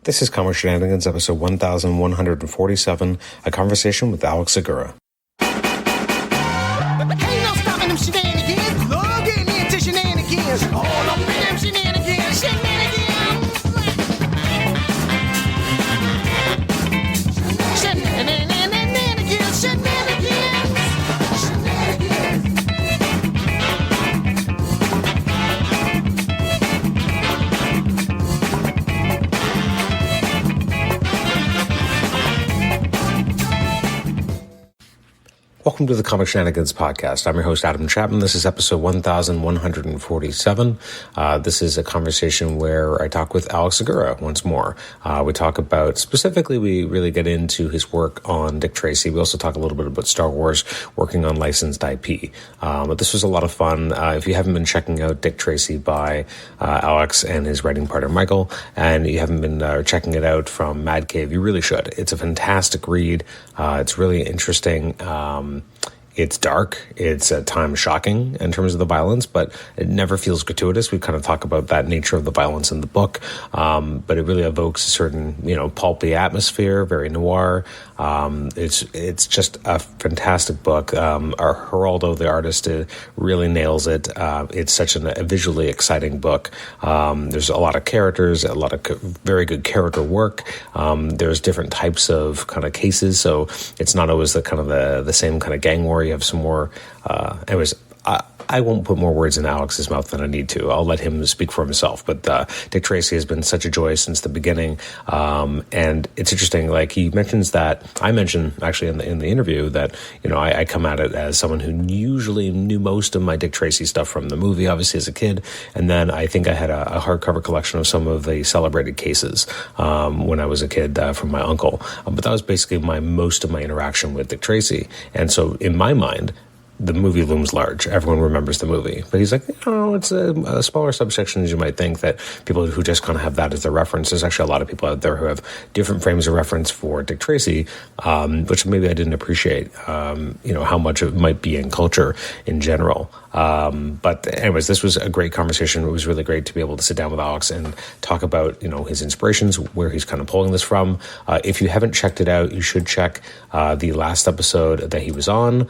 This is Comic Shenanigans, episode 1147, a conversation with Alex Segura. Ain't no stopping them shenanigans. Love getting into shenanigans. All up in them shenanigans. Shenanigans. Shenanigans. Shenanigans. Welcome to the Comic Shenanigans podcast. I'm your host, Adam Chapman. This is episode 1147. This is a conversation where I talk with Alex Segura once more. We talk about, specifically, we really get into his work on Dick Tracy. We also talk a little bit about Star Wars, working on licensed IP. But this was a lot of fun. If you haven't been checking out Dick Tracy by Alex and his writing partner, Michael, and you haven't been checking it out from Mad Cave, you really should. It's a fantastic read. It's really interesting. It's dark. It's at times shocking in terms of the violence, but it never feels gratuitous. We kind of talk about that nature of the violence in the book, but it really evokes a certain, pulpy atmosphere, very noir. It's just a fantastic book. Geraldo, the artist, really nails it. It's such a visually exciting book. There's a lot of characters, a lot of very good character work. There's different types of kind of cases, so it's not always the same kind of gang war. You have some more. Anyways, I won't put more words in Alex's mouth than I need to. I'll let him speak for himself. But Dick Tracy has been such a joy since the beginning. And it's interesting, like he mentions that, I mentioned actually in the interview that, I come at it as someone who usually knew most of my Dick Tracy stuff from the movie, obviously as a kid. And then I think I had a hardcover collection of some of the celebrated cases when I was a kid from my uncle. But that was basically most of my interaction with Dick Tracy. And so in my mind, the movie looms large. Everyone remembers the movie. But he's like, it's a smaller subsection as you might think, that people who just kind of have that as their reference. There's actually a lot of people out there who have different frames of reference for Dick Tracy, which maybe I didn't appreciate, how much it might be in culture in general. But anyways, this was a great conversation. It was really great to be able to sit down with Alex and talk about, his inspirations, where he's kind of pulling this from. If you haven't checked it out, you should check the last episode that he was on.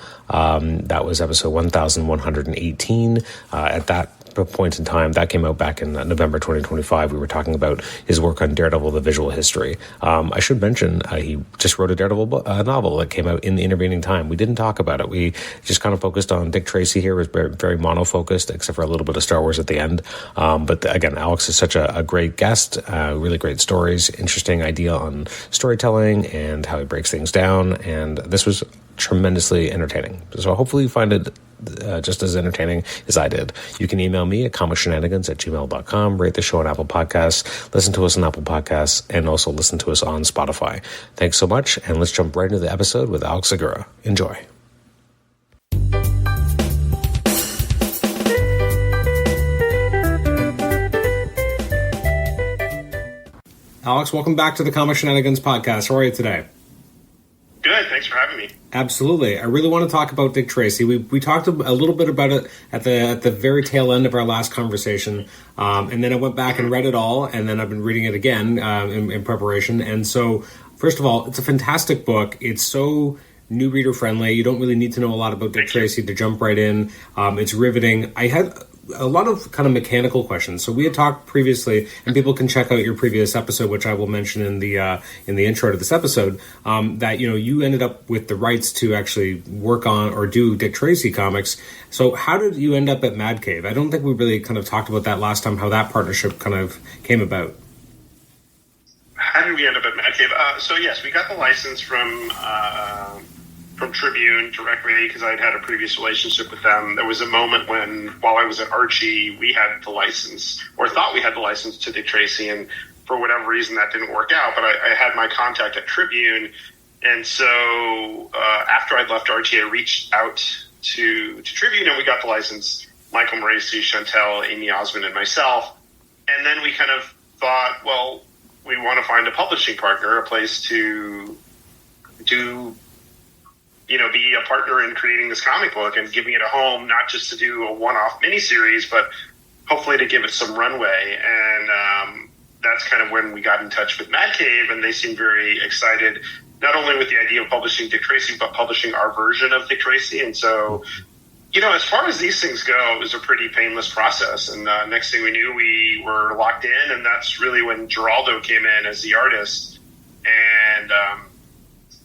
That was episode 1118. At that point in time, that came out back in November 2025. We were talking about his work on Daredevil, the visual history. I should mention he just wrote a Daredevil novel that came out in the intervening time. We didn't talk about it. We just kind of focused on Dick Tracy here. It was very, very mono-focused, except for a little bit of Star Wars at the end. But again, Alex is such a great guest, really great stories, interesting idea on storytelling and how he breaks things down. And this was tremendously entertaining. So hopefully you find it just as entertaining as I did. You can email me at comicshenanigans@gmail.com, rate the show on Apple Podcasts, listen to us on Apple Podcasts, and also listen to us on Spotify. Thanks so much, and let's jump right into the episode with Alex Segura. Enjoy. Alex, welcome back to the Comic Shenanigans podcast. How are you today? Good. Thanks for having me. Absolutely. I really want to talk about Dick Tracy. We talked a little bit about it at the very tail end of our last conversation, and then I went back and read it all, and then I've been reading it again in preparation. And so, first of all, it's a fantastic book. It's so new reader friendly. You don't really need to know a lot about Dick Tracy to jump right in. It's riveting. I had a lot of kind of mechanical questions. So we had talked previously, and people can check out your previous episode, which I will mention in the intro to this episode, that you ended up with the rights to actually work on or do Dick Tracy comics. So how did you end up at Mad Cave? I don't think we really kind of talked about that last time, how that partnership kind of came about. How did we end up at Mad Cave? So yes, we got the license from Tribune directly because I'd had a previous relationship with them. There was a moment while I was at Archie, we had the license, or thought we had the license to Dick Tracy, and for whatever reason that didn't work out, but I had my contact at Tribune, and so after I'd left Archie, I reached out to Tribune, and we got the license, Michael Moreci, Chantel, Amy Osmond, and myself, and then we kind of thought, well, we want to find a publishing partner, a place to do, be a partner in creating this comic book and giving it a home, not just to do a one-off miniseries, but hopefully to give it some runway. And that's kind of when we got in touch with Mad Cave, and they seemed very excited, not only with the idea of publishing Dick Tracy, but publishing our version of Dick Tracy. And so, as far as these things go, it was a pretty painless process. And next thing we knew, we were locked in, and that's really when Geraldo came in as the artist. And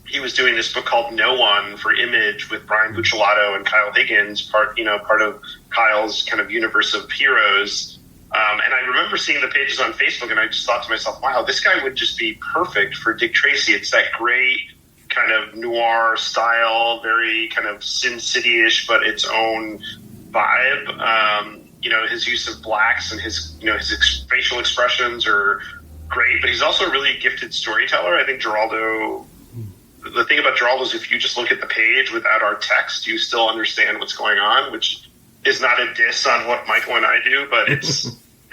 he was doing this book called No One for Image with Brian Buccellato and Kyle Higgins, part of Kyle's kind of universe of heroes. And I remember seeing the pages on Facebook, and I just thought to myself, wow, this guy would just be perfect for Dick Tracy. It's that great kind of noir style, very kind of Sin City-ish, but its own vibe. His use of blacks and his facial expressions are great, but he's also a really gifted storyteller. I think Geraldo, the thing about Geraldo is if you just look at the page without our text, you still understand what's going on, which is not a diss on what Michael and I do, but it's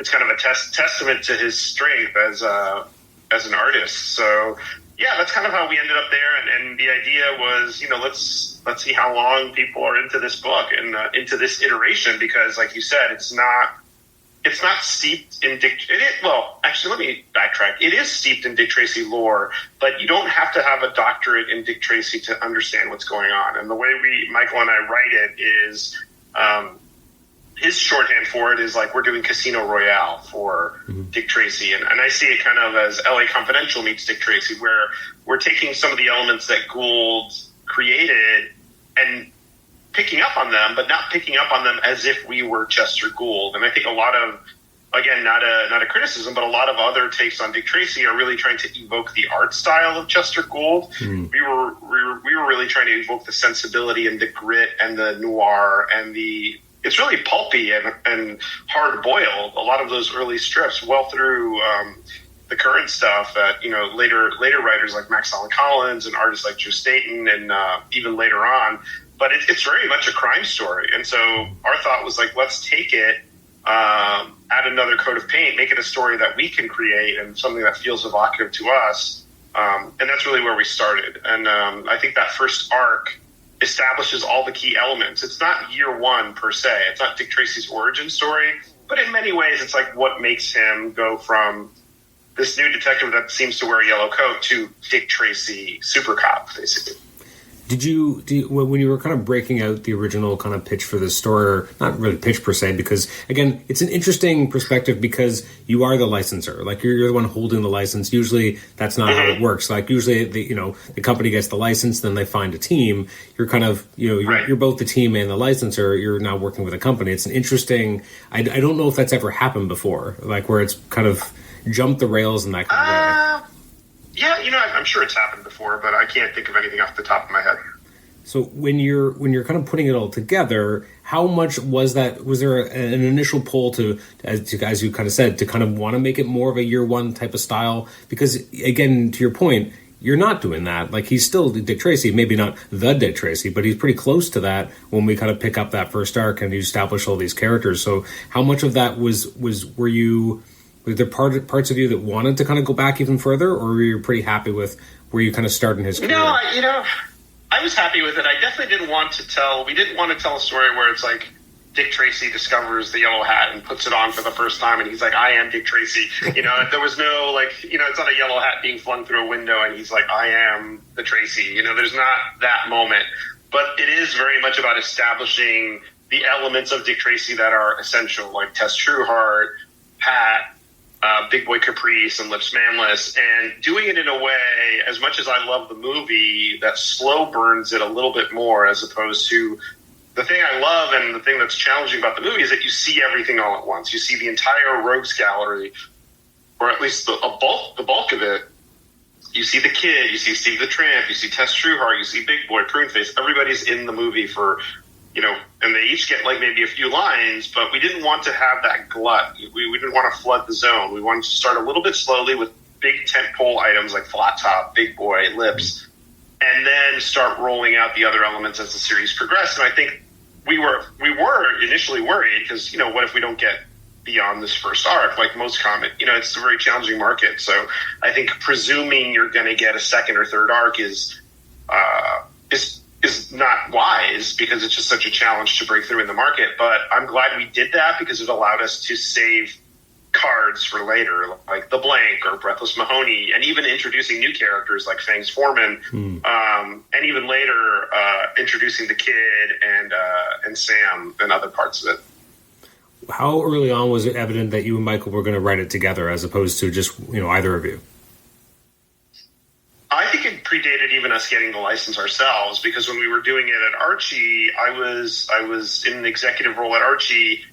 kind of a testament to his strength as an artist. So yeah, that's kind of how we ended up there. And the idea was, let's see how long people are into this book and into this iteration, because like you said, it's not steeped in Dick. Well, actually, let me backtrack. It is steeped in Dick Tracy lore, but you don't have to have a doctorate in Dick Tracy to understand what's going on. And the way Michael and I write it is, his shorthand for it is like we're doing Casino Royale for Dick Tracy. And I see it kind of as LA Confidential meets Dick Tracy, where we're taking some of the elements that Gould created and picking up on them, but not picking up on them as if we were Chester Gould. And I think a lot of, again, not a criticism, but a lot of other takes on Dick Tracy are really trying to evoke the art style of Chester Gould. We were really trying to evoke the sensibility and the grit and the noir and it's really pulpy and hard boiled. A lot of those early strips, well through the current stuff that later writers like Max Allan Collins and artists like Joe Staton and even later on. But it's very much a crime story, and so our thought was like, let's take it, add another coat of paint, make it a story that we can create and something that feels evocative to us. And that's really where we started. And I think that first arc establishes all the key elements. It's not year one per se. It's not Dick Tracy's origin story, but in many ways it's like what makes him go from this new detective that seems to wear a yellow coat to Dick Tracy super cop, basically. Did you when you were kind of breaking out the original kind of pitch for this story, or not really pitch per se, because again, it's an interesting perspective because you are the licensor, like you're the one holding the license. Usually that's not how it works. Like usually the company gets the license, then they find a team. You're kind of, you're both the team and the licensor. You're now working with a company. It's an interesting, I don't know if that's ever happened before, like where it's kind of jumped the rails in that kind of way. Yeah, I'm sure it's happened before, but I can't think of anything off the top of my head. So when you're kind of putting it all together, how much was that? Was there an initial pull to, as you kind of said, to kind of want to make it more of a year one type of style? Because again, to your point, you're not doing that. Like he's still Dick Tracy, maybe not the Dick Tracy, but he's pretty close to that when we kind of pick up that first arc and you establish all these characters. So how much of that were there parts of you that wanted to kind of go back even further, or were you pretty happy with where you kind of started in his career? No, I was happy with it. I definitely didn't want to tell a story where it's like Dick Tracy discovers the yellow hat and puts it on for the first time and he's like, I am Dick Tracy. There was no it's not a yellow hat being flung through a window and he's like, I am the Tracy. There's not that moment. But it is very much about establishing the elements of Dick Tracy that are essential, like Tess Trueheart, Pat, Big Boy Caprice, and Lips Manless, and doing it in a way, as much as I love the movie, that slow burns it a little bit more, as opposed to the thing I love and the thing that's challenging about the movie is that you see everything all at once. You see the entire rogues gallery, or at least the bulk of it. You see the kid, you see Steve the Tramp, you see Tess Trueheart, you see Big Boy, Pruneface. Everybody's in the movie for, and they each get like maybe a few lines, but we didn't want to have that glut. We didn't want to flood the zone. We wanted to start a little bit slowly with big tentpole items like Flat Top, Big Boy, Lips, and then start rolling out the other elements as the series progressed. And I think we were initially worried because, what if we don't get beyond this first arc? Like most comic, it's a very challenging market. So I think presuming you're going to get a second or third arc is not wise because it's just such a challenge to break through in the market. But I'm glad we did that because it allowed us to save cards for later, like the Blank or Breathless Mahoney, and even introducing new characters like Fangs Foreman, and even later introducing the Kid and Sam and other parts of it. How early on was it evident that you and Michael were going to write it together, as opposed to just either of you? I think it predated even us getting the license ourselves, because when we were doing it at Archie, I was in an executive role at Archie,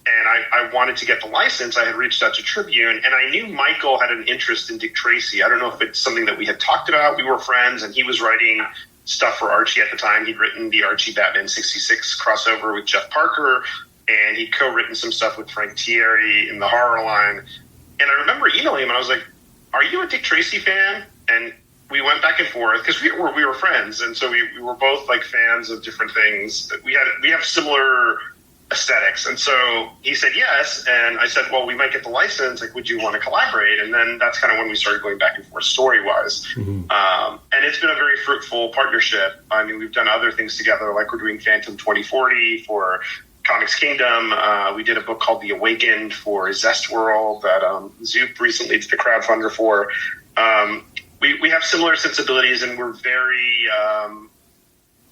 and I wanted to get the license. I had reached out to Tribune, and I knew Michael had an interest in Dick Tracy. I don't know if it's something that we had talked about. We were friends, and he was writing stuff for Archie at the time. He'd written the Archie Batman 66 crossover with Jeff Parker, and he'd co-written some stuff with Frank Thierry in the horror line. And I remember emailing him, and I was like, "Are you a Dick Tracy fan?" And we went back and forth because we were friends, and so we were both like fans of different things. We have similar aesthetics, and so he said yes, and I said, "Well, we might get the license. Like, would you want to collaborate?" And then that's kind of when we started going back and forth story wise. And it's been a very fruitful partnership. I mean, we've done other things together, like we're doing Phantom 2040 for Comics Kingdom. We did a book called The Awakened for Zest World that Zoop recently did the crowdfunder for. We have similar sensibilities, and we're very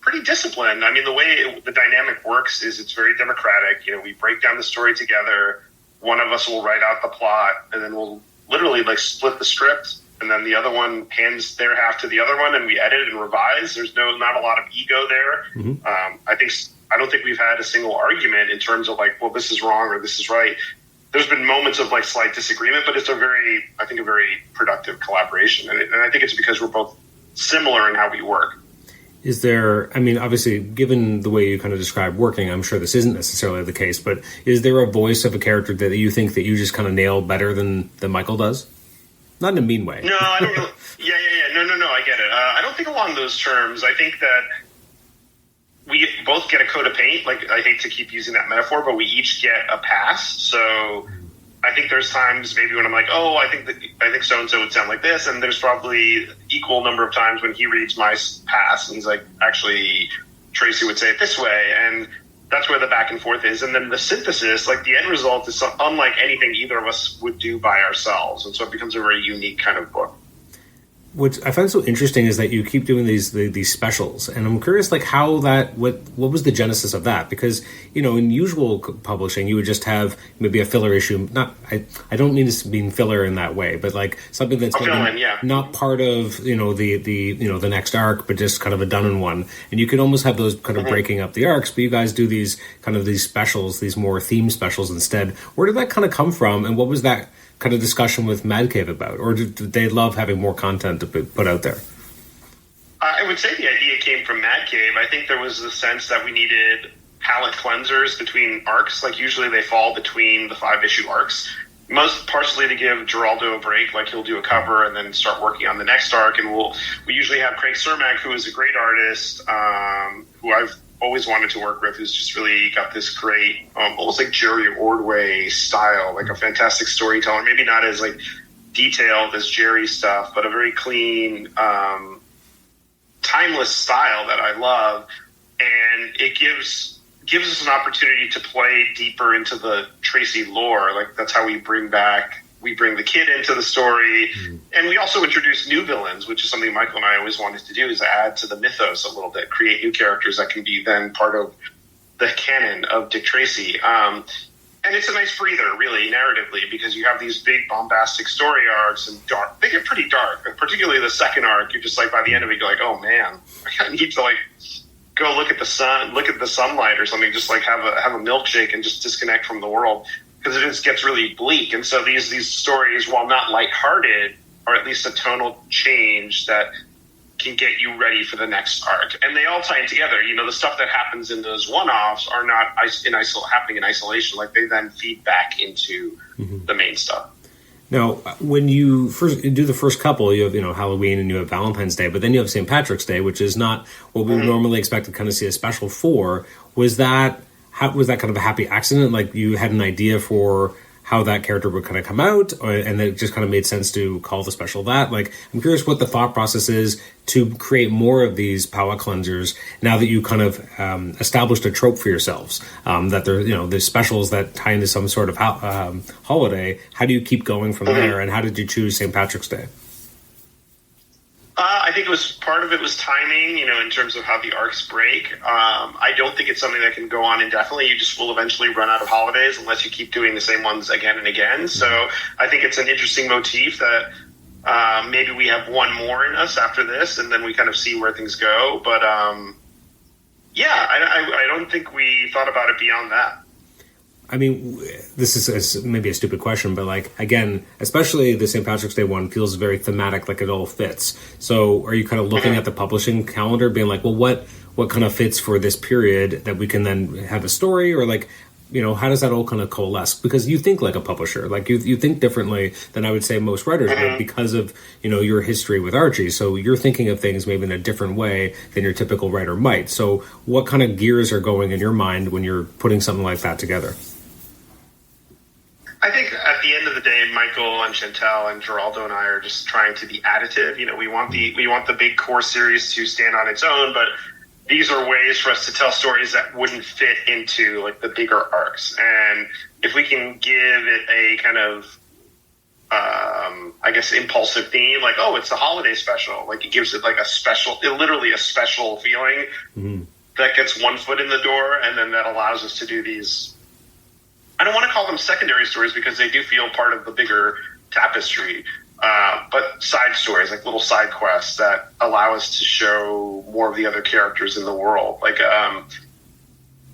pretty disciplined. I mean, the way the dynamic works is it's very democratic. We break down the story together. One of us will write out the plot, and then we'll literally like split the script, and then the other one hands their half to the other one, and we edit and revise. There's not a lot of ego there. I don't think we've had a single argument in terms of like, well, this is wrong or this is right. There's been moments of like slight disagreement, but it's a very productive collaboration. And I think it's because we're both similar in how we work. Is there, I mean, obviously, given the way you kind of describe working, I'm sure this isn't necessarily the case, but is there a voice of a character that you think that you just kind of nail better than Michael does? Not in a mean way. No, I don't know. Yeah. No, I get it. I don't think along those terms. I think that we both get a coat of paint. Like, I hate to keep using that metaphor, but we each get a pass. So I think there's times maybe when I'm like, oh, I think so-and-so would sound like this. And there's probably equal number of times when he reads my pass and he's like, actually, Tracy would say it this way. And that's where the back and forth is. And then the synthesis, like the end result is unlike anything either of us would do by ourselves. And so it becomes a very unique kind of book. What I find so interesting is that you keep doing these specials, and I'm curious, like how what was the genesis of that? Because in usual publishing, you would just have maybe a filler issue. I don't mean to mean filler in that way, but like something that's not part of the next arc, but just kind of a done in one. And you could almost have those kind of breaking up the arcs, but you guys do these specials, these more theme specials instead. Where did that kind of come from, and what was that kind of discussion with Mad Cave about, or did they love having more content to put out there? I would say the idea came from Mad Cave. I think there was a sense that we needed palette cleansers between arcs. Like usually they fall between the 5-issue arcs, most partially to give Geraldo a break. Like he'll do a cover and then start working on the next arc. And we usually have Craig Cermak, who is a great artist, who I've always wanted to work with, who's just really got this great, almost like Jerry Ordway style, like a fantastic storyteller. Maybe not as like detailed as Jerry's stuff, but a very clean, timeless style that I love. And it gives us an opportunity to play deeper into the Tracy lore. Like that's how we bring the Kid into the story. And we also introduce new villains, which is something Michael and I always wanted to do, is add to the mythos a little bit, create new characters that can be then part of the canon of Dick Tracy. And it's a nice breather, really, narratively, because you have these big bombastic story arcs and dark. They get pretty dark, particularly the second arc. You're just like, by the end of it, you're like, oh man, I need to like go look at the sun, look at the sunlight or something, just like have a milkshake and just disconnect from the world. Because it just gets really bleak. And so these stories, while not lighthearted, are at least a tonal change that can get you ready for the next arc. And they all tie in together. The stuff that happens in those one-offs are not happening in isolation. Like they then feed back into the main stuff. Now, when you first do the first couple, you have Halloween and you have Valentine's Day, but then you have St. Patrick's Day, which is not what we would normally expect to kind of see a special for. Was that kind of a happy accident? Like you had an idea for how that character would kind of come out, and it just kind of made sense to call the special that. Like, I'm curious what the thought process is to create more of these palate cleansers now that you kind of established a trope for yourselves, that there, there's specials that tie into some sort of holiday. How do you keep going from there, and how did you choose St. Patrick's Day? I think part of it was timing, in terms of how the arcs break. I don't think it's something that can go on indefinitely. You just will eventually run out of holidays unless you keep doing the same ones again and again. So I think it's an interesting motif that maybe we have one more in us after this, and then we kind of see where things go. But I don't think we thought about it beyond that. I mean, this is maybe a stupid question, but like, again, especially the St. Patrick's Day one feels very thematic, like it all fits. So are you kind of looking at the publishing calendar being like, well, what kind of fits for this period that we can then have a story, or like, how does that all kind of coalesce? Because you think like a publisher, like you think differently than I would say most writers would because of, your history with Archie. So you're thinking of things maybe in a different way than your typical writer might. So what kind of gears are going in your mind when you're putting something like that together? I think at the end of the day, Michael and Chantel and Geraldo and I are just trying to be additive. We want the big core series to stand on its own, but these are ways for us to tell stories that wouldn't fit into like the bigger arcs. And if we can give it a kind of, impulsive theme, like, oh, it's the holiday special. Like, it gives it like literally a special feeling that gets one foot in the door, and then that allows us to do these. I don't want to call them secondary stories because they do feel part of the bigger tapestry, but side stories, like little side quests that allow us to show more of the other characters in the world. Like,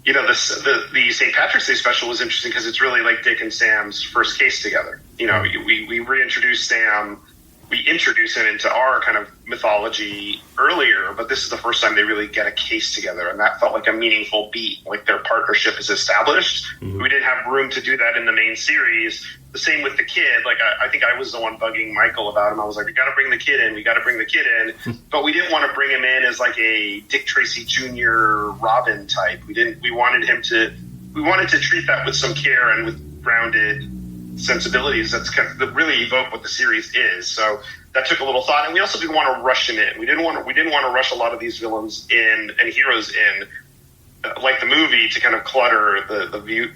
the St. Patrick's Day special was interesting because it's really like Dick and Sam's first case together. We reintroduce Sam. We introduce him into our kind of mythology earlier, but this is the first time they really get a case together, and that felt like a meaningful beat. Like, their partnership is established. We didn't have room to do that in the main series. The same with the kid. Like, I think I was the one bugging Michael about him. I was like, we got to bring the kid in. But we didn't want to bring him in as like a Dick Tracy Jr. Robin type. We wanted to treat that with some care and with grounded sensibilities that's kind of really evoke what the series is. So that took a little thought, and we also didn't want to rush him in. We didn't want to rush a lot of these villains in and heroes in, like the movie, to kind of clutter the view,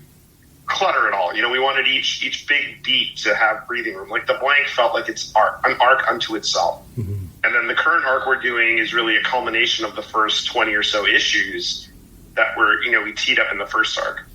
clutter it all. We wanted each big beat to have breathing room. Like, the blank felt like it's an arc unto itself, and then the current arc we're doing is really a culmination of the first 20 or so issues that we teed up in the first arc.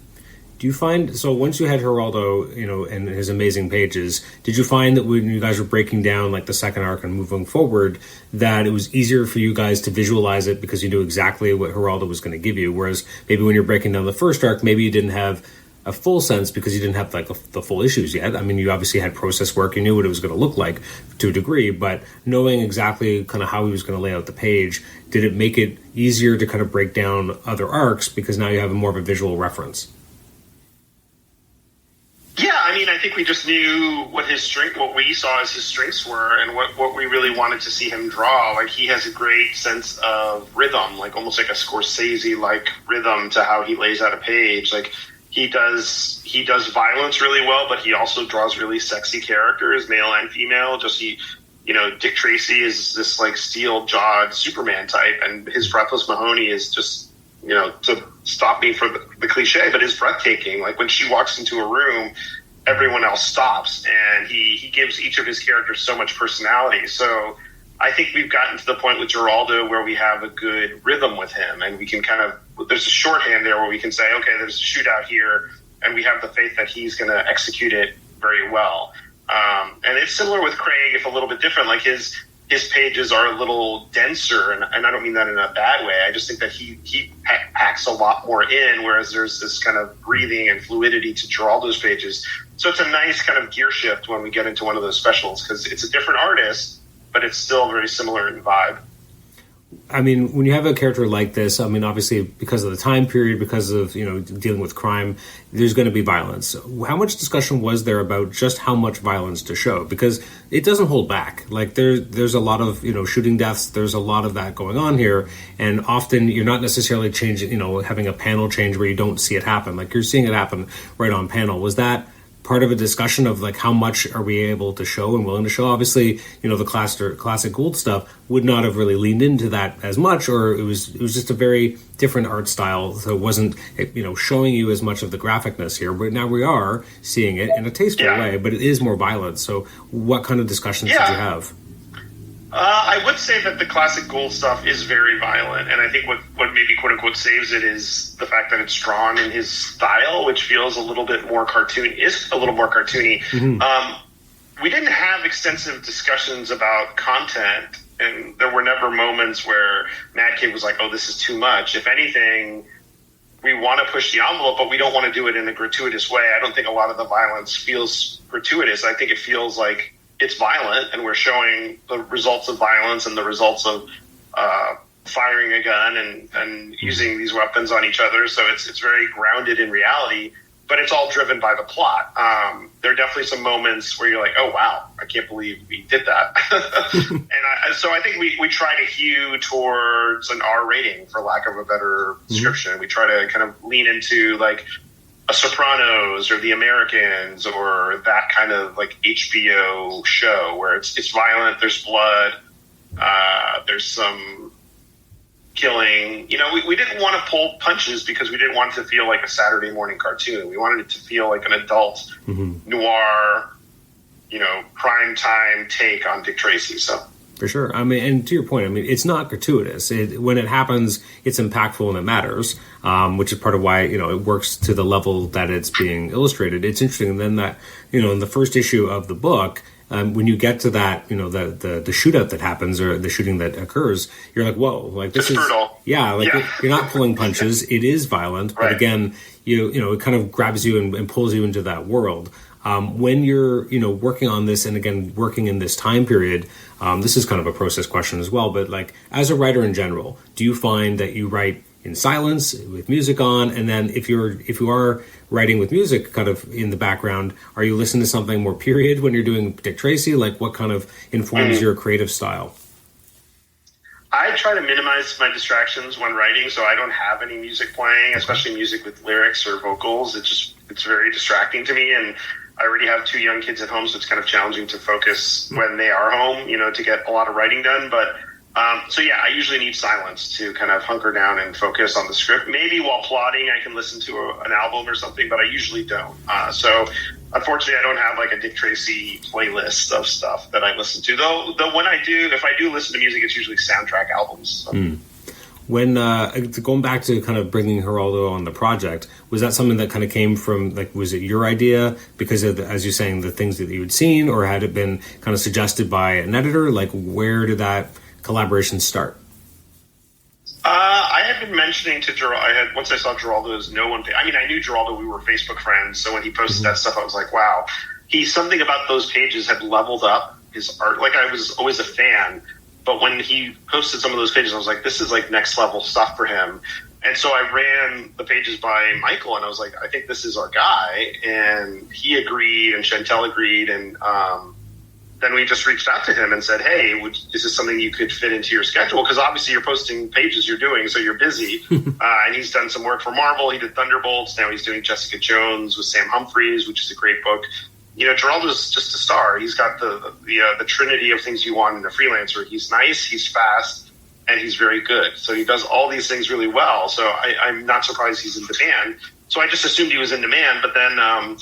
Do you find, so once you had Geraldo, and his amazing pages, did you find that when you guys were breaking down like the second arc and moving forward, that it was easier for you guys to visualize it because you knew exactly what Geraldo was going to give you? Whereas maybe when you're breaking down the first arc, maybe you didn't have a full sense because you didn't have like the full issues yet. I mean, you obviously had process work, you knew what it was going to look like to a degree, but knowing exactly kind of how he was going to lay out the page, did it make it easier to kind of break down other arcs because now you have more of a visual reference? Yeah, I think we just knew what we saw as his strengths were, and what we really wanted to see him draw. Like, he has a great sense of rhythm, like almost like a Scorsese-like rhythm to how he lays out a page. Like, he does violence really well, but he also draws really sexy characters, male and female. Dick Tracy is this like steel-jawed Superman type, and his Breathless Mahoney is just, to stop me for the cliche, but is breathtaking. Like, when she walks into a room, everyone else stops, and he gives each of his characters so much personality. So I think we've gotten to the point with Geraldo where we have a good rhythm with him, and we can there's a shorthand there where we can say, okay, there's a shootout here, and we have the faith that he's going to execute it very well. And it's similar with Craig, if a little bit different. Like, his pages are a little denser, and I don't mean that in a bad way. I just think that he packs a lot more in, whereas there's this kind of breathing and fluidity to Geraldo's pages. So it's a nice kind of gear shift when we get into one of those specials, because it's a different artist, but it's still very similar in vibe. I mean, when you have a character like this, I mean, obviously because of the time period, because of, dealing with crime, there's going to be violence. How much discussion was there about just how much violence to show? Because it doesn't hold back. Like, there's a lot of, shooting deaths. There's a lot of that going on here. And often you're not necessarily changing, having a panel change where you don't see it happen. Like, you're seeing it happen right on panel. Was that part of a discussion of like how much are we able to show and willing to show? Obviously, the classic Gould stuff would not have really leaned into that as much, or it was just a very different art style. So it wasn't showing you as much of the graphicness here. But now we are seeing it in a tasteful way, but it is more violent. So what kind of discussions did you have? I would say that the classic Gould stuff is very violent, and I think what maybe quote-unquote saves it is the fact that it's drawn in his style, which feels a little bit more cartoony. Mm-hmm. We didn't have extensive discussions about content, and there were never moments where Mad Kid was like, oh, this is too much. If anything, we want to push the envelope, but we don't want to do it in a gratuitous way. I don't think a lot of the violence feels gratuitous. I think it feels like it's violent, and we're showing the results of violence and the results of firing a gun and using these weapons on each other. So it's very grounded in reality, but it's all driven by the plot. There are definitely some moments where you're like, oh, wow, I can't believe we did that. So I think we try to hew towards an R rating, for lack of a better description. Mm-hmm. We try to kind of lean into like a Sopranos or The Americans or that kind of like HBO show where it's violent, there's blood, there's some killing. We didn't want to pull punches because we didn't want it to feel like a Saturday morning cartoon. We wanted it to feel like an adult noir, prime time take on Dick Tracy. So. For sure. I mean, and to your point, it's not gratuitous. When it happens, it's impactful and it matters, which is part of why, it works to the level that it's being illustrated. It's interesting. And then that, in the first issue of the book, when you get to that, the shootout that happens or the shooting that occurs, you're like, whoa, like this is brutal. Yeah, you're not pulling punches. It is violent. But again, it kind of grabs you and pulls you into that world. When you're, working on this and again, working in this time period, this is kind of a process question as well, but like as a writer in general, do you find that you write in silence with music on? And then if you are writing with music kind of in the background, are you listening to something more period when you're doing Dick Tracy? Like what kind of informs your creative style? I try to minimize my distractions when writing, so I don't have any music playing, especially music with lyrics or vocals. It's very distracting to me, and I already have 2 young kids at home, so it's kind of challenging to focus when they are home, to get a lot of writing done. But I usually need silence to kind of hunker down and focus on the script. Maybe while plotting, I can listen to an album or something, but I usually don't. So unfortunately, I don't have like a Dick Tracy playlist of stuff that I listen to. Though when if I do listen to music, it's usually soundtrack albums. So. When going back to kind of bringing Geraldo on the project, was that something that kind of came from, like, was it your idea because of, as you're saying, the things that you had seen, or had it been kind of suggested by an editor? Like, where did that collaboration start? I had been mentioning to Geraldo, once I saw Geraldo's I knew Geraldo, we were Facebook friends, so when he posted that stuff, I was like, wow, something about those pages had leveled up his art. Like, I was always a fan. But when he posted some of those pages, I was like, this is like next level stuff for him. And so I ran the pages by Michael, and I was like, I think this is our guy. And he agreed, and Chantel agreed. And then we just reached out to him and said, hey, is this something you could fit into your schedule? Because obviously you're posting pages you're doing, so you're busy. And he's done some work for Marvel. He did Thunderbolts. Now he's doing Jessica Jones with Sam Humphries, which is a great book. Geraldo's just a star. He's got the trinity of things you want in a freelancer. He's nice, he's fast, and he's very good. So he does all these things really well. So I'm not surprised he's in demand. So I just assumed he was in demand. But then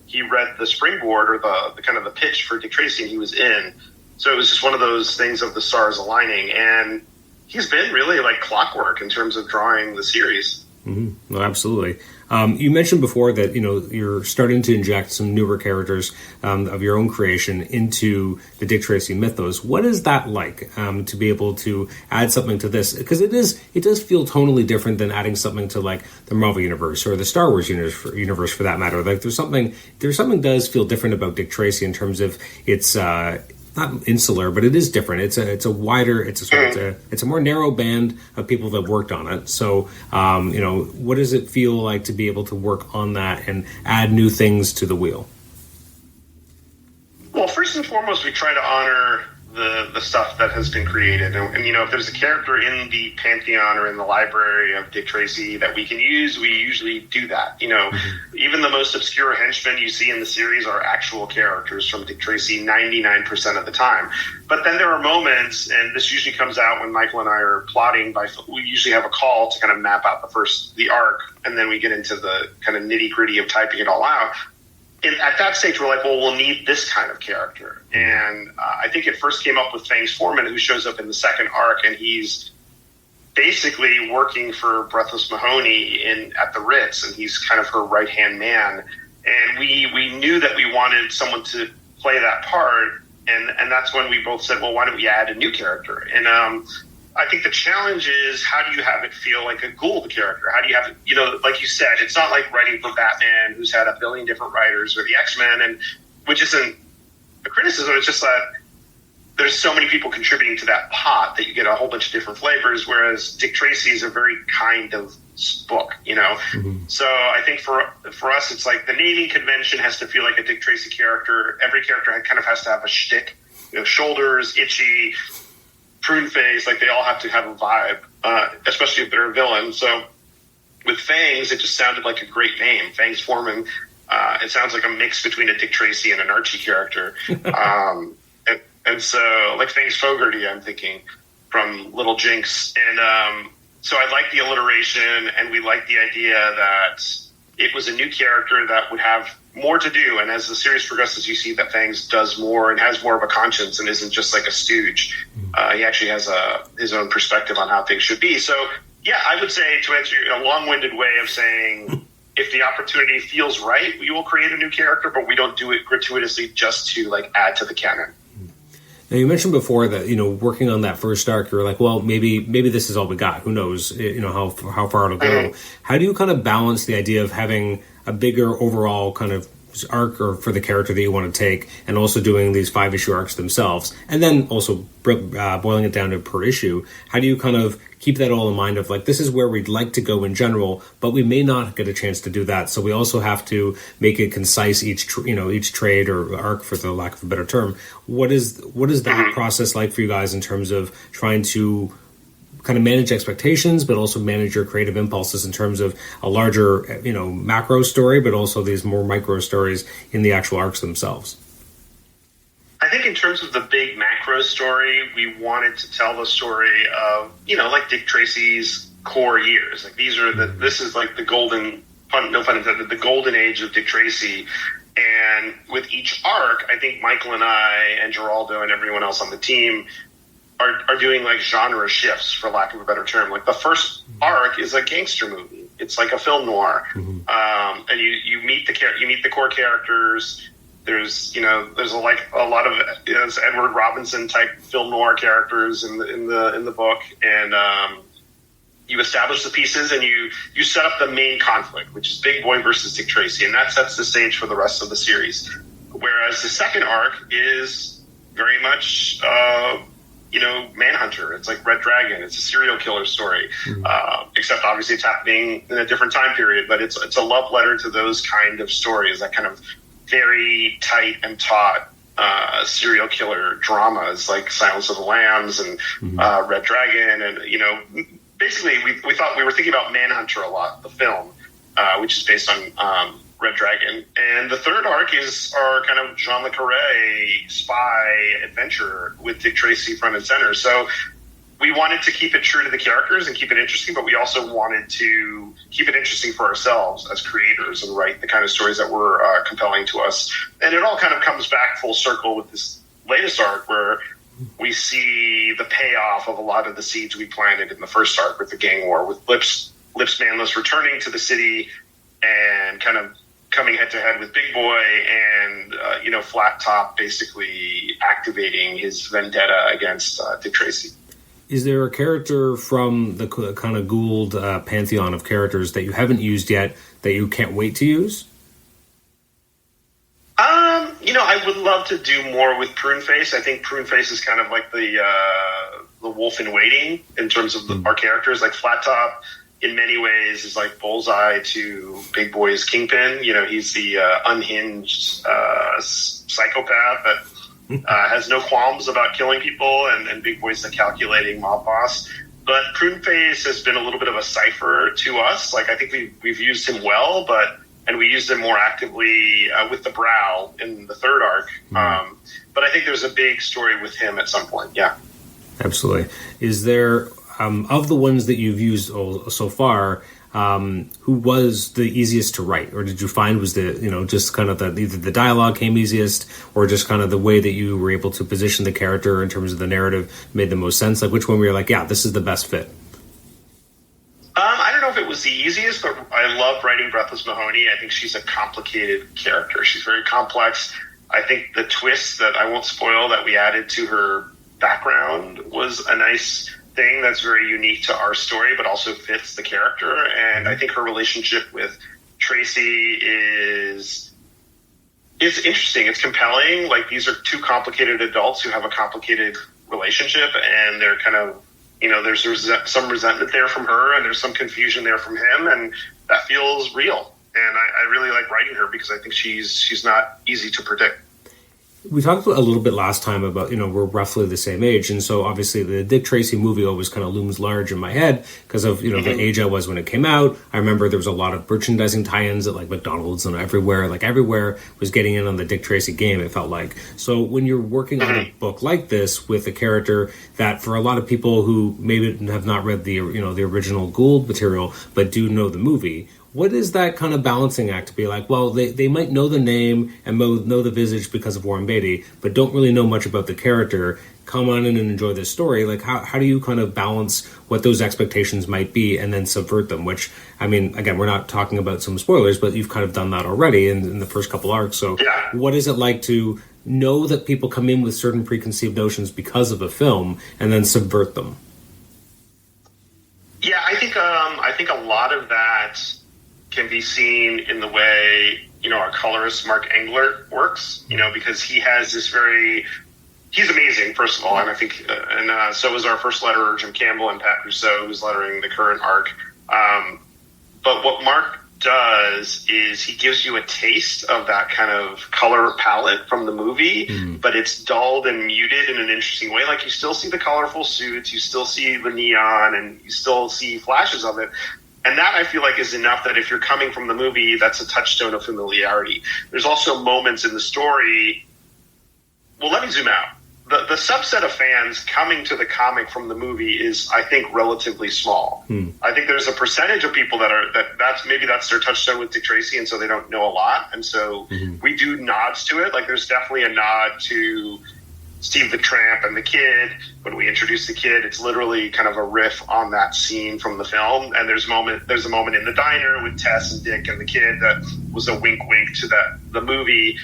he read the springboard or the kind of the pitch for Dick Tracy, and he was in. So it was just one of those things of the stars aligning. And he's been really like clockwork in terms of drawing the series. Mm-hmm. No, absolutely. You mentioned before that, you're starting to inject some newer characters of your own creation into the Dick Tracy mythos. What is that like to be able to add something to this? Because it does feel tonally different than adding something to like the Marvel universe or the Star Wars universe for that matter. Like there's something does feel different about Dick Tracy in terms of its not insular, but it is different. It's a more narrow band of people that worked on it. So, what does it feel like to be able to work on that and add new things to the wheel? Well, first and foremost, we try to honor the stuff that has been created. And, you know, if there's a character in the pantheon or in the library of Dick Tracy that we can use, we usually do that. You know, even the most obscure henchmen you see in the series are actual characters from Dick Tracy 99% of the time. But then there are moments, and this usually comes out when Michael and I are plotting, we usually have a call to kind of map out the arc, and then we get into the kind of nitty gritty of typing it all out. And at that stage, we're like, well, we'll need this kind of character. And I think it first came up with Fangs Foreman, who shows up in the second arc, and he's basically working for Breathless Mahoney at the Ritz, and he's kind of her right-hand man. And we knew that we wanted someone to play that part, and that's when we both said, well, why don't we add a new character? And I think the challenge is, how do you have it feel like a Gould character? How do you have it, you know, like you said, it's not like writing for Batman, who's had a billion different writers, or the X-Men, and which isn't a criticism. It's just that there's so many people contributing to that pot that you get a whole bunch of different flavors, whereas Dick Tracy is a very kind of book, you know? So I think for us, it's like the naming convention has to feel like a Dick Tracy character. Every character kind of has to have a shtick, you know, shoulders, itchy, prune face, like they all have to have a vibe, especially if they're a villain. So with Fangs, it just sounded like a great name, Fangs Foreman. It sounds like a mix between a Dick Tracy and an Archie character. And so, like Fangs Fogarty, I'm thinking, from Little Jinx. And so I like the alliteration, and we like the idea that it was a new character that would have more to do. And as the series progresses, you see that Fangs does more and has more of a conscience and isn't just like a stooge. He actually has his own perspective on how things should be. So, yeah, I would say, to answer a long-winded way of saying, if the opportunity feels right, we will create a new character, but we don't do it gratuitously just to like add to the canon. Now, you mentioned before that, you know, working on that first arc, you were like, well, maybe this is all we got. Who knows, you know, how far it'll go. How do you kind of balance the idea of having a bigger overall kind of arc or for the character that you want to take, and also doing these 5-issue arcs themselves, and then also boiling it down to per issue? How do you kind of keep that all in mind of like, this is where we'd like to go in general, but we may not get a chance to do that, so we also have to make it concise each trade or arc, for the lack of a better term. What is that process like for you guys in terms of trying to kind of manage expectations, but also manage your creative impulses in terms of a larger, you know, macro story, but also these more micro stories in the actual arcs themselves? I think in terms of the big macro story, we wanted to tell the story of, you know, like Dick Tracy's core years. Like this is like the golden, no pun intended, the golden age of Dick Tracy. And with each arc, I think Michael and I and Geraldo and everyone else on the team are doing like genre shifts, for lack of a better term. Like the first arc is a gangster movie. It's like a film noir. And you meet the core characters. There's a lot of Edward Robinson type film noir characters in the book, and you establish the pieces, and you set up the main conflict, which is Big Boy versus Dick Tracy, and that sets the stage for the rest of the series. Whereas the second arc is very much Manhunter. It's like Red Dragon. It's a serial killer story, except obviously it's happening in a different time period. But it's a love letter to those kind of stories, that kind of very tight and taut serial killer dramas like Silence of the Lambs and Red Dragon. And, basically we thought we were thinking about Manhunter a lot, the film, which is based on Red Dragon. And the third arc is our kind of Jean Le Carré spy adventure with Dick Tracy front and center. So we wanted to keep it true to the characters and keep it interesting, but we also wanted to keep it interesting for ourselves as creators and write the kind of stories that were compelling to us. And it all kind of comes back full circle with this latest arc, where we see the payoff of a lot of the seeds we planted in the first arc with the gang war, with Lips Manless returning to the city and kind of coming head-to-head with Big Boy, and, Flat Top basically activating his vendetta against Dick Tracy. Is there a character from the kind of Gould pantheon of characters that you haven't used yet that you can't wait to use? I would love to do more with Pruneface. I think Pruneface is kind of like the wolf in waiting in terms of our characters. Like Flat Top, in many ways, is like Bullseye to Big Boy's Kingpin. He's the unhinged psychopath that has no qualms about killing people, and big boy's a calculating mob boss. But Pruneface has been a little bit of a cipher to us. Like, I think we've used him well, and we used him more actively with the Brow in the third arc. But I think there's a big story with him at some point. Yeah, absolutely. Is there of the ones that you've used so far? Who was the easiest to write, or did you find was just kind of either the dialogue came easiest, or just kind of the way that you were able to position the character in terms of the narrative made the most sense? Like, which one were you like, yeah, this is the best fit? I don't know if it was the easiest, but I love writing Breathless Mahoney. I think she's a complicated character. She's very complex. I think the twist that I won't spoil that we added to her background was a nice thing that's very unique to our story, but also fits the character. And I think her relationship with Tracy is interesting. It's compelling. Like, these are two complicated adults who have a complicated relationship, and they're kind of, there's some resentment there from her, and there's some confusion there from him, and that feels real. And I really like writing her because I think she's not easy to predict. We talked a little bit last time about, we're roughly the same age. And so obviously the Dick Tracy movie always kind of looms large in my head because of, the age I was when it came out. I remember there was a lot of merchandising tie-ins at like McDonald's and everywhere. Like, everywhere was getting in on the Dick Tracy game, it felt like. So when you're working on a book like this with a character that, for a lot of people who maybe have not read the, the original Gould material, but do know the movie, what is that kind of balancing act to be like, well, they might know the name and know the visage because of Warren Beatty, but don't really know much about the character. Come on in and enjoy this story. Like, how do you kind of balance what those expectations might be and then subvert them? Which, I mean, again, we're not talking about some spoilers, but you've kind of done that already in the first couple arcs. So What is it like to know that people come in with certain preconceived notions because of a film and then subvert them? Yeah, I think a lot of that can be seen in the way, our colorist Mark Englert works, because he has this he's amazing, first of all, and I think, so is our first letterer, Jim Campbell, and Pat Rousseau, who's lettering the current arc. But what Mark does is he gives you a taste of that kind of color palette from the movie, but it's dulled and muted in an interesting way. Like, you still see the colorful suits, you still see the neon, and you still see flashes of it. And that, I feel like, is enough that if you're coming from the movie, that's a touchstone of familiarity. There's also moments in the story. Well, let me zoom out. The subset of fans coming to the comic from the movie is, I think, relatively small. I think there's a percentage of people that's their touchstone with Dick Tracy, and so they don't know a lot. And so we do nods to it. Like, there's definitely a nod to Steve the Tramp and the Kid. When we introduce the Kid, it's literally kind of a riff on that scene from the film. And there's a moment in the diner with Tess and Dick and the Kid that was a wink to the movie.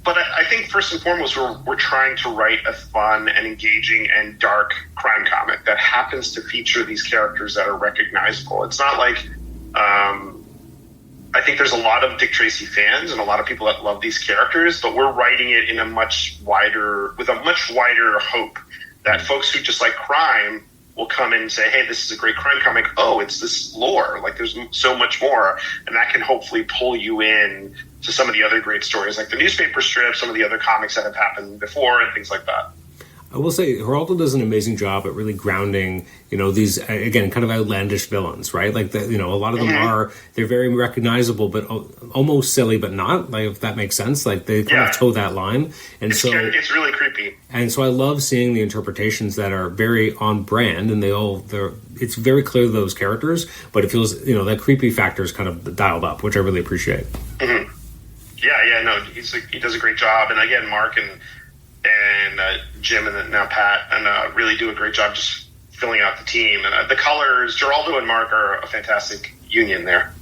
But I think first and foremost, we're trying to write a fun and engaging and dark crime comic that happens to feature these characters that are recognizable. It's not like, I think there's a lot of Dick Tracy fans and a lot of people that love these characters, but we're writing it with a much wider hope that folks who just like crime will come in and say, hey, this is a great crime comic. Oh, it's this lore. Like, there's so much more. And that can hopefully pull you in to some of the other great stories, like the newspaper strip, some of the other comics that have happened before, and things like that. I will say Geraldo does an amazing job at really grounding, these, again, kind of outlandish villains, right? Like, a lot of them they're very recognizable, but almost silly, but not, like, if that makes sense. Like, they kind of toe that line. And it's really creepy. And so I love seeing the interpretations that are very on brand, and it's very clear to those characters, but it feels, that creepy factor is kind of dialed up, which I really appreciate. Mm-hmm. No, he does a great job. And again, Mark and Jim and now Pat and really do a great job just filling out the team. And the colors, Geraldo and Mark are a fantastic union there.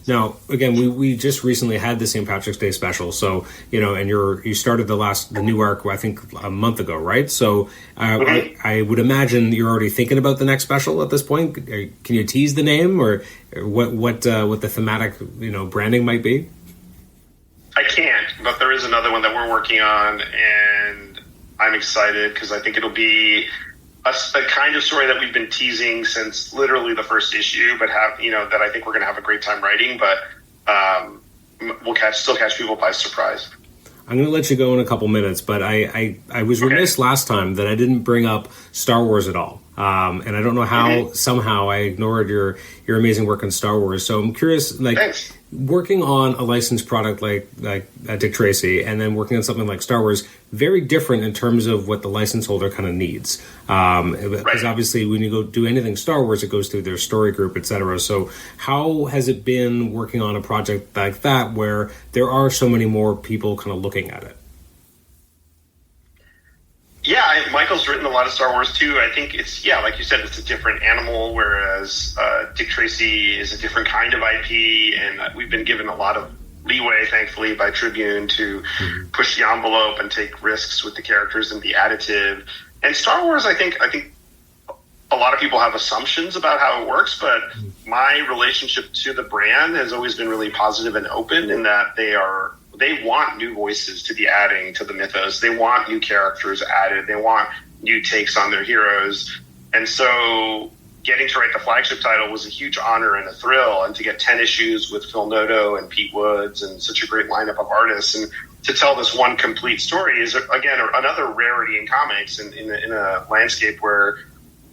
Now, again, we just recently had the St. Patrick's Day special, so and you started the new arc, I think, a month ago, right? So I would imagine you're already thinking about the next special at this point. Can you tease the name or what the thematic branding might be? I can't, but there is another one that we're working on, and I'm excited because I think it'll be a kind of story that we've been teasing since literally the first issue, but that I think we're going to have a great time writing, but we'll still catch people by surprise. I'm going to let you go in a couple minutes, but I was remiss last time that I didn't bring up Star Wars at all. And I don't know how somehow I ignored your amazing work on Star Wars. So I'm curious, like, Thanks. Working on a licensed product like Dick Tracy, and then working on something like Star Wars, very different in terms of what the license holder kind of needs. Because obviously when you go do anything Star Wars, it goes through their story group, etc. So how has it been working on a project like that where there are so many more people kind of looking at it? Yeah, Michael's written a lot of Star Wars too. I think it's, like you said, it's a different animal, whereas Dick Tracy is a different kind of IP, and we've been given a lot of leeway, thankfully, by Tribune to push the envelope and take risks with the characters and be additive. And Star Wars, I think a lot of people have assumptions about how it works, but my relationship to the brand has always been really positive and open in that they want new voices to be adding to the mythos. They want new characters added. They want new takes on their heroes. And so getting to write the flagship title was a huge honor and a thrill. And to get 10 issues with Phil Noto and Pete Woods and such a great lineup of artists, and to tell this one complete story is, again, another rarity in comics in a landscape where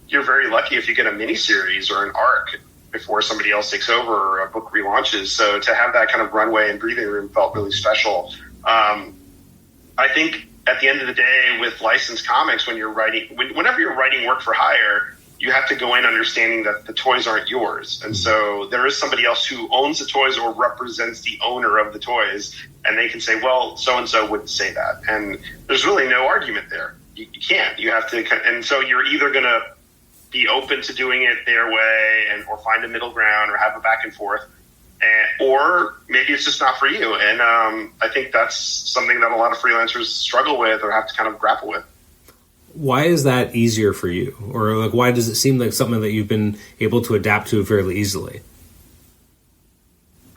you're very lucky if you get a miniseries or an arc before somebody else takes over or a book relaunches. So to have that kind of runway and breathing room felt really special. I think at the end of the day with licensed comics, whenever you're writing work for hire, you have to go in understanding that the toys aren't yours. And so there is somebody else who owns the toys or represents the owner of the toys. And they can say, well, so-and-so wouldn't say that. And there's really no argument there. You can't. You have to. And so you're either going to be open to doing it their way or find a middle ground or have a back and forth, or maybe it's just not for you. And I think that's something that a lot of freelancers struggle with or have to kind of grapple with. Why is that easier for you? Or like, why does it seem like something that you've been able to adapt to fairly easily?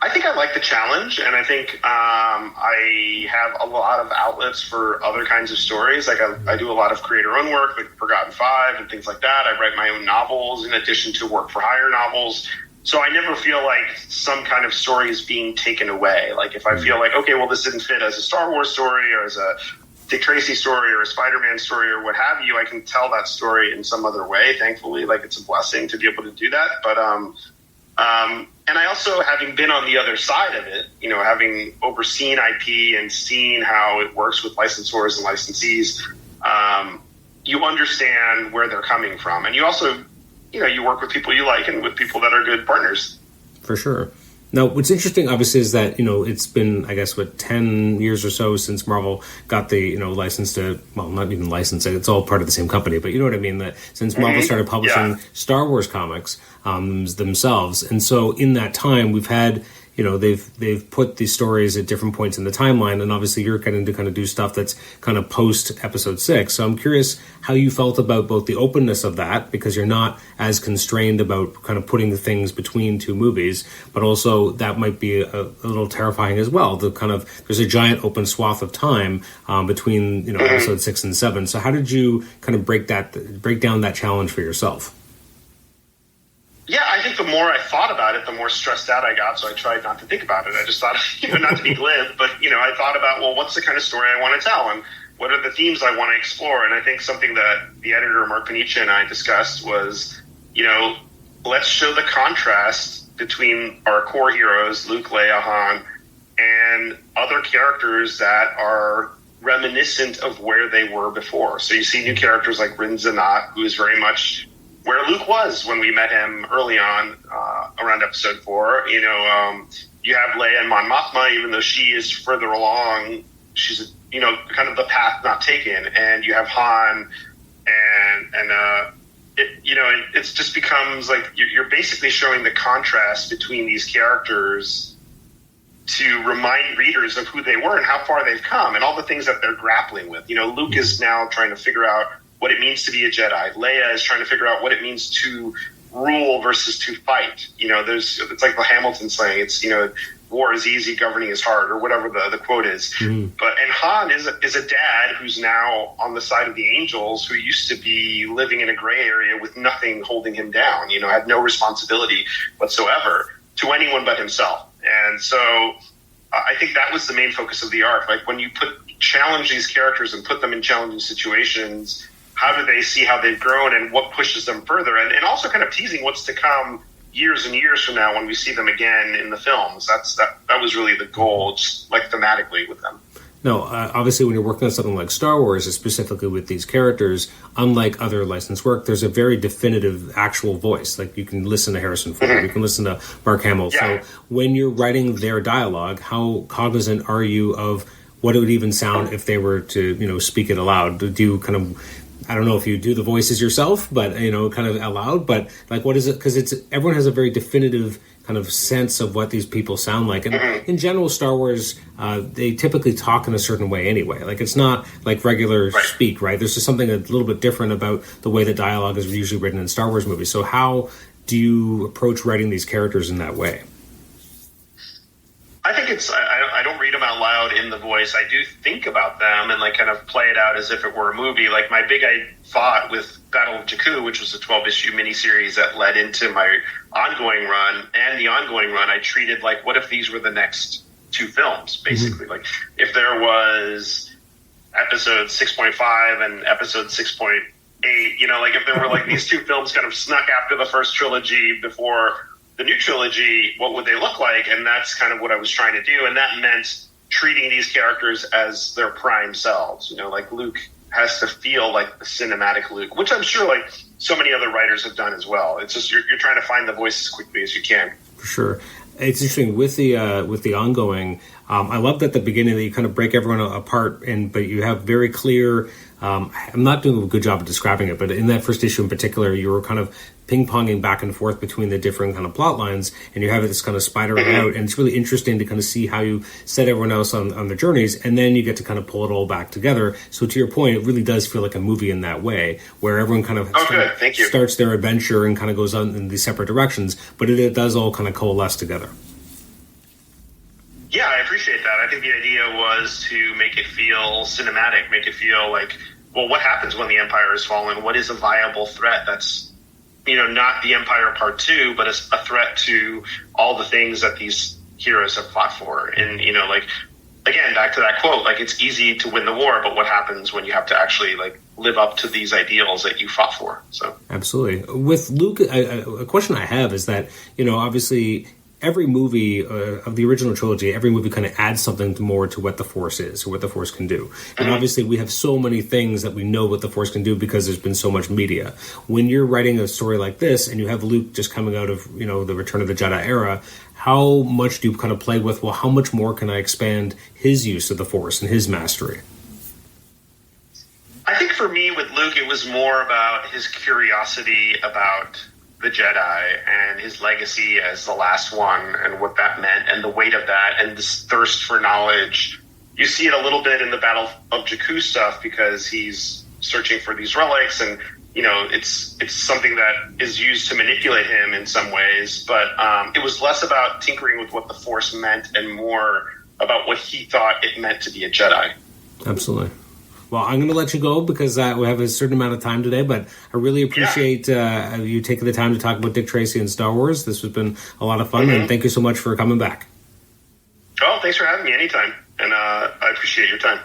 I think I like the challenge, and I think I have a lot of outlets for other kinds of stories. Like I do a lot of creator-owned work, like Forgotten Five and things like that. I write my own novels in addition to work-for-hire novels. So I never feel like some kind of story is being taken away. Like if I feel like, okay, well, this didn't fit as a Star Wars story or as a Dick Tracy story or a Spider-Man story or what have you, I can tell that story in some other way, thankfully. Like it's a blessing to be able to do that. But and I also, having been on the other side of it, having overseen IP and seen how it works with licensors and licensees, you understand where they're coming from. And you also, you work with people you like and with people that are good partners. For sure. Now, what's interesting, obviously, is that, it's been, I guess, 10 years or so since Marvel got the, license to, well, not even license it, it's all part of the same company, but you know what I mean, that since Marvel started publishing Star Wars comics themselves. And so in that time, we've had, they've put these stories at different points in the timeline, and obviously you're getting to kind of do stuff that's kind of post episode 6. So I'm curious how you felt about both the openness of that, because you're not as constrained about kind of putting the things between two movies, but also that might be a little terrifying as well. The kind of, there's a giant open swath of time between, episode 6 and 7. So how did you kind of break down that challenge for yourself? Yeah, I think the more I thought about it, the more stressed out I got, so I tried not to think about it. I just thought, not to be glib, but, I thought about, well, what's the kind of story I want to tell, and what are the themes I want to explore? And I think something that the editor, Mark Panicia, and I discussed was, let's show the contrast between our core heroes, Luke, Leia, Han, and other characters that are reminiscent of where they were before. So you see new characters like Rin Zanat, who is very much where Luke was when we met him early on around episode 4. You have Leia and Mon Mothma, even though she is further along, she's, kind of the path not taken. And you have Han and it just becomes like you're basically showing the contrast between these characters to remind readers of who they were and how far they've come and all the things that they're grappling with. Luke is now trying to figure out what it means to be a Jedi. Leia is trying to figure out what it means to rule versus to fight. It's like the Hamilton saying, it's, war is easy, governing is hard, or whatever the quote is. And Han is a dad who's now on the side of the angels, who used to be living in a gray area with nothing holding him down, had no responsibility whatsoever to anyone but himself. And so I think that was the main focus of the arc. Like when you put challenge these characters and put them in challenging situations, how do they see how they've grown and what pushes them further? And also kind of teasing what's to come years and years from now when we see them again in the films. That was really the goal, just like thematically with them. No, obviously when you're working on something like Star Wars, specifically with these characters, unlike other licensed work, there's a very definitive actual voice. Like you can listen to Harrison Ford, you can listen to Mark Hamill. Yeah. So when you're writing their dialogue, how cognizant are you of what it would even sound if they were to, speak it aloud? Do you kind of, I don't know if you do the voices yourself, but, kind of aloud, but like what is it? Because everyone has a very definitive kind of sense of what these people sound like. And in general, Star Wars, they typically talk in a certain way anyway. Like it's not like regular speak, right? There's just something a little bit different about the way the dialogue is usually written in Star Wars movies. So how do you approach writing these characters in that way? I think I don't read them out loud in the voice. I do think about them and like kind of play it out as if it were a movie. Like my big thought with Battle of Jakku, which was a 12-issue miniseries that led into my ongoing run, and the ongoing run I treated like, what if these were the next two films, basically? Like if there was episode 6.5 and episode 6.8, like if there were like these two films kind of snuck after the first trilogy before the new trilogy, what would they look like? And that's kind of what I was trying to do. And that meant treating these characters as their prime selves. Like Luke has to feel like the cinematic Luke, which I'm sure like so many other writers have done as well. It's just you're trying to find the voice as quickly as you can. For sure. It's interesting with the ongoing. I love that at the beginning that you kind of break everyone apart, but you have very clear. I'm not doing a good job of describing it, but in that first issue in particular, you were kind of ping-ponging back and forth between the different kind of plot lines, and you have this kind of spidering out, and it's really interesting to kind of see how you set everyone else on their journeys, and then you get to kind of pull it all back together. So to your point, it really does feel like a movie in that way, where everyone kind of starts their adventure and kind of goes on in these separate directions, but it does all kind of coalesce together. Yeah, I appreciate that. I think the idea was to make it feel cinematic, make it feel like, well, what happens when the Empire has fallen? What is a viable threat that's, not the Empire Part 2, but a threat to all the things that these heroes have fought for? And, like, again, back to that quote, like, it's easy to win the war, but what happens when you have to actually, like, live up to these ideals that you fought for? So absolutely. With Luke, a question I have is that, obviously every movie of the original trilogy, every movie kind of adds something more to what the Force is or what the Force can do. And obviously we have so many things that we know what the Force can do because there's been so much media. When you're writing a story like this and you have Luke just coming out of, the Return of the Jedi era, how much do you kind of play with, well, how much more can I expand his use of the Force and his mastery? I think for me with Luke, it was more about his curiosity about the Jedi and his legacy as the last one and what that meant and the weight of that and this thirst for knowledge. You see it a little bit in the Battle of Jakku stuff because he's searching for these relics and, it's something that is used to manipulate him in some ways. But it was less about tinkering with what the Force meant and more about what he thought it meant to be a Jedi. Absolutely. Well, I'm going to let you go because we have a certain amount of time today, but I really appreciate you taking the time to talk about Dick Tracy and Star Wars. This has been a lot of fun, and thank you so much for coming back. Oh, thanks for having me anytime, and I appreciate your time.